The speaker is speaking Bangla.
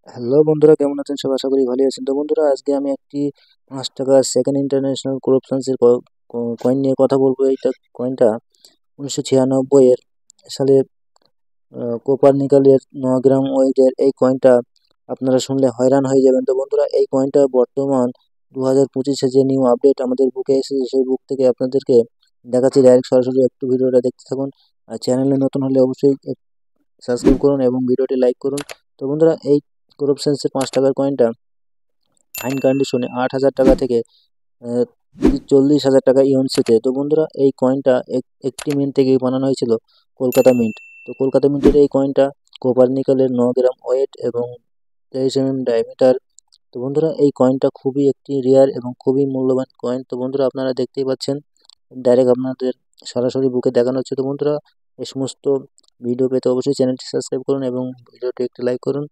হ্যালো বন্ধুরা, কেমন আছেন? সব আশা করি ভালোই আছেন। তো বন্ধুরা, আজকে আমি একটি 5 টাকা সেকেন্ড ইন্টারন্যাশনাল করাপশনসের কয়েন নিয়ে কথা বলবো। এইটা কয়েনটা 1996 সালে কোপার নিকালের 9 গ্রাম ওয়েটের এই কয়েনটা আপনারা শুনলে হয়রান হয়ে যাবেন। তো বন্ধুরা, এই কয়েনটা বর্তমান 2025-এ যে নিউ আপডেট আমাদের বুকে এসেছে, সেই বুক থেকে আপনাদেরকে দেখাচ্ছি ডাইরেক্ট সরাসরি। একটু ভিডিওটা দেখতে থাকুন। আর চ্যানেলে নতুন হলে অবশ্যই সাবস্ক্রাইব করুন এবং ভিডিওটি লাইক করুন। তো বন্ধুরা, এই করাপশনসের 5 টাকার কয়েনটা ফাইন কন্ডিশনে 8,000 টাকা থেকে 40,000 টাকা ইউএনসিতে। তো বন্ধুরা, এই কয়েনটা একটি মিন্ট থেকে বানানো হয়েছিল, কলকাতা মিন্ট। তো কলকাতা মিন্টের এই কয়েনটা কোপার নিকেলের 9 গ্রাম ওয়েট এবং 23 ডায়ামিটার। তো বন্ধুরা, এই কয়েনটা খুবই একটি রেয়ার এবং খুবই মূল্যবান কয়েন। তো বন্ধুরা, আপনারা দেখতেই পাচ্ছেন ডাইরেক্ট আপনাদের সরাসরি বুকে দেখানো হচ্ছে। তো বন্ধুরা, এই সমস্ত ভিডিও পেতে অবশ্যই চ্যানেলটি সাবস্ক্রাইব করুন এবং ভিডিওটি একটি লাইক করুন।